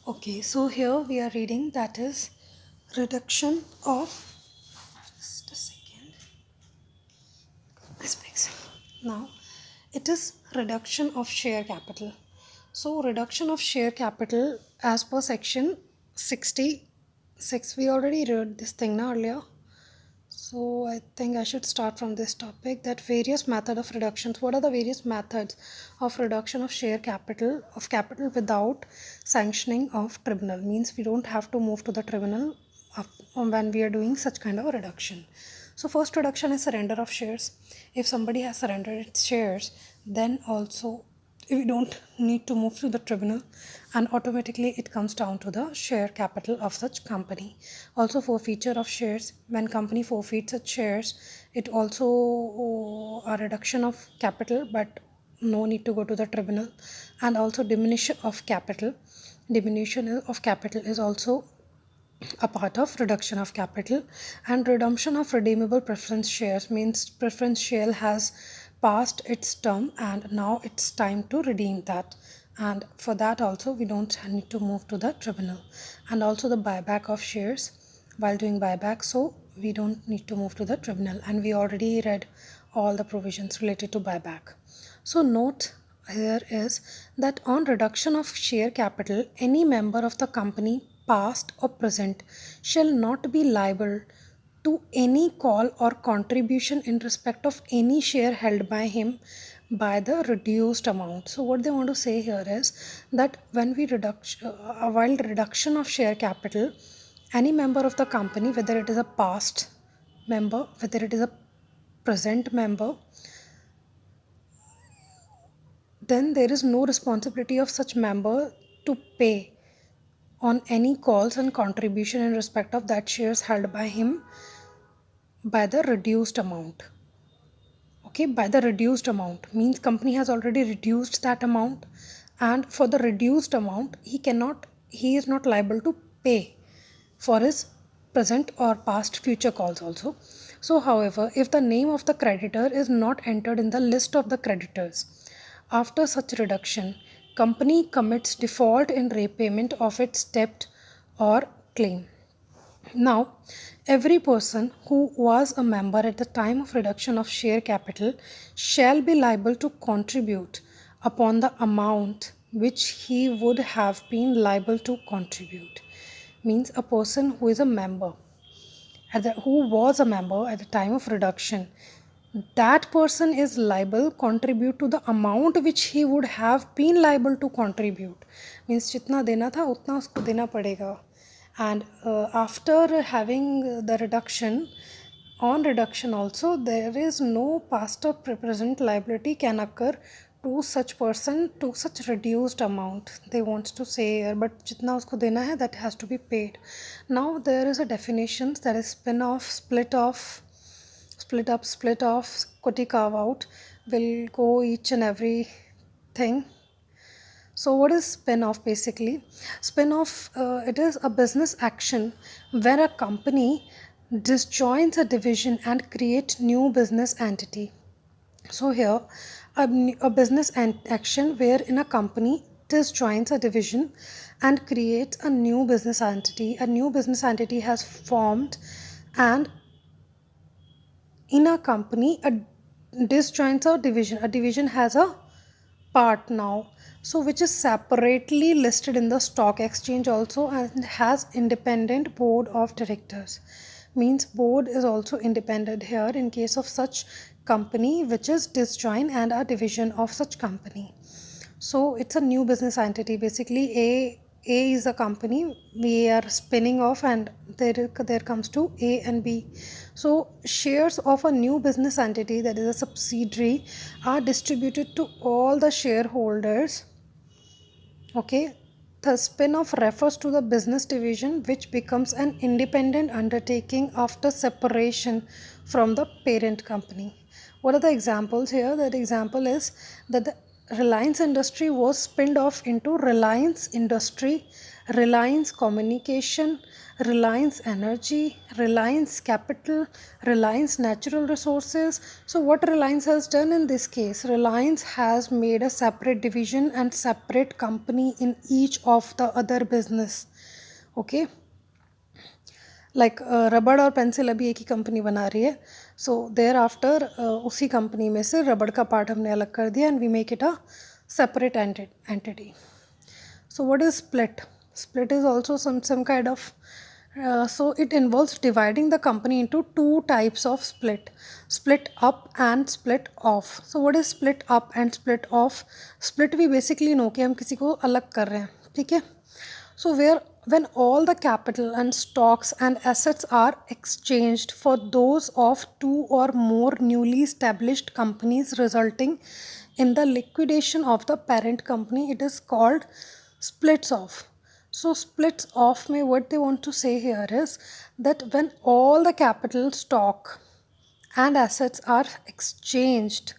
Okay, so here we are reading that is reduction of just a second. This makes now it is reduction of share capital. So reduction of share capital as per section 66. We already read this thing now earlier. So I think I should start from this topic that various method of reductions. What are the various methods of reduction of share capital without sanctioning of tribunal? Means we don't have to move to the tribunal when we are doing such kind of a reduction. So first reduction is surrender of shares. If somebody has surrendered its shares, then also we don't need to move to the tribunal and automatically it comes down to the share capital of such company. Also forfeiture of shares, when company forfeits its shares, it also a reduction of capital, but no need to go to the tribunal. And also diminution of capital is also a part of reduction of capital. And redemption of redeemable preference shares means preference share has passed its term and now it's time to redeem that, and for that also we don't need to move to the tribunal. And also the buyback of shares while doing buyback, so we don't need to move to the tribunal, and we already read all the provisions related to buyback. So note here is that on reduction of share capital, any member of the company, past or present, shall not be liable to any call or contribution in respect of any share held by him by the reduced amount. So what they want to say here is that when we while reduction of share capital, any member of the company, whether it is a past member, whether it is a present member, then there is no responsibility of such member to pay on any calls and contribution in respect of that shares held by him by the reduced amount. Okay, by the reduced amount means company has already reduced that amount, and for the reduced amount he is not liable to pay for his present or past future calls also. So however, if the name of the creditor is not entered in the list of the creditors, after such reduction, company commits default in repayment of its debt or claim. Now, every person who was a member at the time of reduction of share capital shall be liable to contribute upon the amount which he would have been liable to contribute. Means a person who is a member who was a member at the time of reduction, that person is liable contribute to the amount which he would have been liable to contribute. Means जितना देना था उतना उसको देना पड़ेगा. And after having the reduction, on reduction also there is no past or present liability can occur to such person to such reduced amount they want to say here, but jitna usko dena hai that has to be paid. Now there is a definitions, that is spin off, split off, split up, split off, koti carve out. Will go each and every thing. So what is spin-off basically? Spin-off, it is a business action where a company disjoins a division and create new business entity. So here, a business action where in a company disjoins a division and creates a new business entity. A new business entity has formed, and in a company, a disjoins a division. A division has a part now, so which is separately listed in the stock exchange also and has independent board of directors. Means board is also independent here in case of such company which is disjoint and a division of such company. So it's a new business entity. Basically, A is a company we are spinning off, and there comes to A and B. So shares of a new business entity, that is a subsidiary, are distributed to all the shareholders. Okay, the spin-off refers to the business division which becomes an independent undertaking after separation from the parent company. What are the examples here? That example is that Reliance Industry was spinned off into Reliance Industry, Reliance Communication, Reliance Energy, Reliance Capital, Reliance Natural Resources. So, what Reliance has done in this case, Reliance has made a separate division and separate company in each of the other business. Okay, like रबड़ और pencil अभी एक ही company बना रही है. So thereafter उसी company में से रबड़ का पार्ट हमने अलग कर दिया and we make it a separate entity. So what is split? Split is also some kind of so it involves dividing the company into two types of split: split up and split off. So what is split up and split off? Split we basically know कि हम किसी को अलग कर रहे हैं, ठीक है. So where when all the capital and stocks and assets are exchanged for those of two or more newly established companies, resulting in the liquidation of the parent company, it is called splits off. So splits off may what they want to say here is that when all the capital, stock and assets are exchanged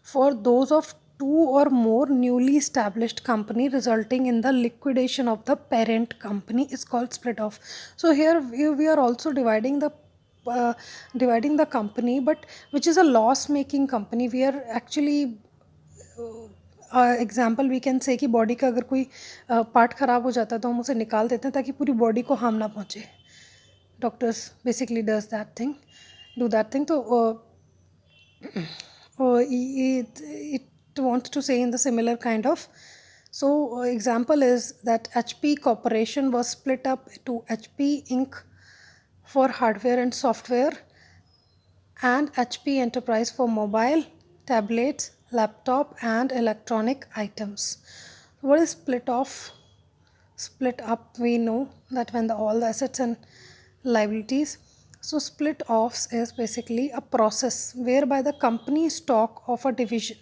for those of two or more newly established company, resulting in the liquidation of the parent company, is called split off. So here we are also dividing the company, but which is a loss making company. We are actually example we can say कि body का अगर कोई part ख़राब हो जाता है तो हम उसे निकाल देते हैं ताकि पूरी बॉडी को हार्म ना पहुँचे. Doctors basically does that thing, do that thing. तो it wants to say in the similar kind of. So example is that HP Corporation was split up to HP Inc. for hardware and software, and HP Enterprise for mobile, tablets, laptop and electronic items. What is split off? Split up, we know that when all the assets and liabilities. So split offs is basically a process whereby the company stock of a division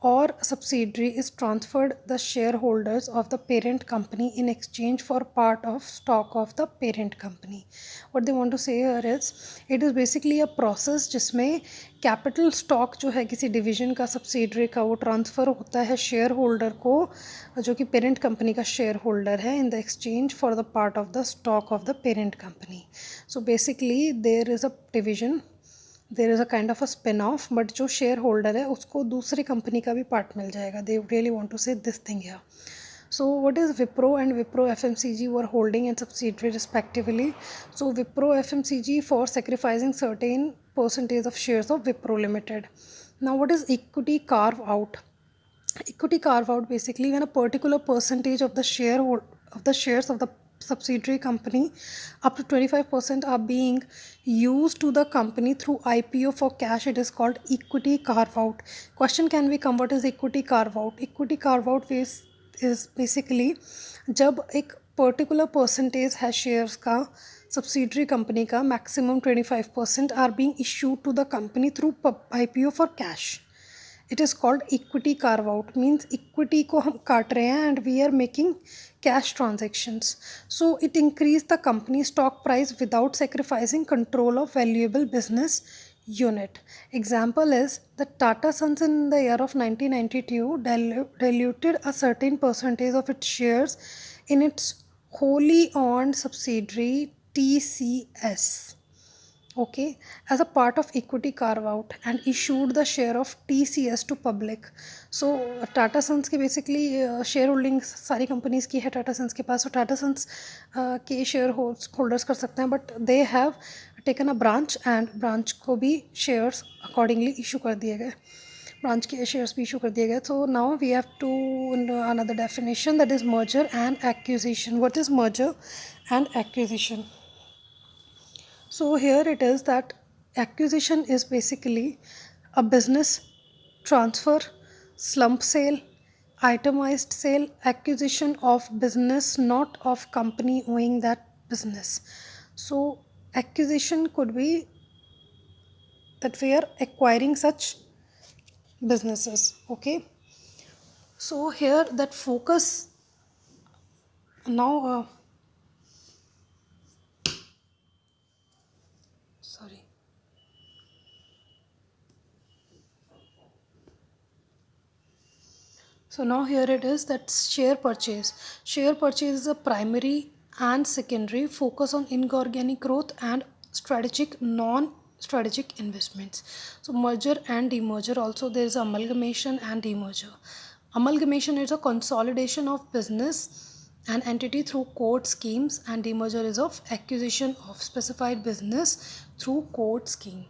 or subsidiary is transferred the shareholders of the parent company in exchange for part of stock of the parent company. What they want to say here is it is basically a process जिसमें capital stock जो है किसी division का, subsidiary का, वो transfer होता है share holder को जो कि पेरेंट कंपनी का शेयर होल्डर है, in the exchange for the part of the stock of the parent company. So basically there is a division, there is a kind of a spin off, but जो share holder है उसको दूसरी company का भी part मिल जाएगा. They really want to say this thing here. So what is Wipro and Wipro FMCG were holding and subsidiary respectively? So Wipro FMCG for sacrificing certain percentage of shares of Wipro Limited. Now what is equity carve out? Equity carve out basically when a particular percentage of the shares of the subsidiary company up to 25% are being used to the company through IPO for cash, it is called equity carve out. Question can be come, what is equity carve out? Equity carve out is basically जब एक particular percentage है shares का subsidiary company का, maximum 25% are being issued to the company through IPO for cash, it is called equity carve out. Means equity को हम काट रहे हैं and we are making cash transactions. So it increase the company stock price without sacrificing control of valuable business unit. Example is that Tata Sons in the year of 1992 diluted a certain percentage of its shares in its wholly owned subsidiary TCS, okay, as a part of equity carve out and issued the share of TCS to public. So Tata Sons के basically share holding सारी companies की है Tata sons के पास, और Tata sons के share holders कर सकते हैं, but they have taken a branch and branch को भी शेयर्स अकॉर्डिंगली इशू कर दिए गए, ब्रांच के शेयर्स भी इशू कर दिए गए. So now we have to another definition, that is merger and acquisition. What is merger and acquisition? So here it is that acquisition is basically a business transfer, slump sale, itemized sale, acquisition of business, not of company owning that business. So acquisition could be that we are acquiring such businesses, okay. So here that focus now sorry. So now here it is, that share purchase. Share purchase is a primary and secondary focus on inorganic growth and strategic non-strategic investments. So merger and demerger, also there is amalgamation and demerger. Amalgamation is a consolidation of business and entity through code schemes, and demerger is of acquisition of specified business through code scheme.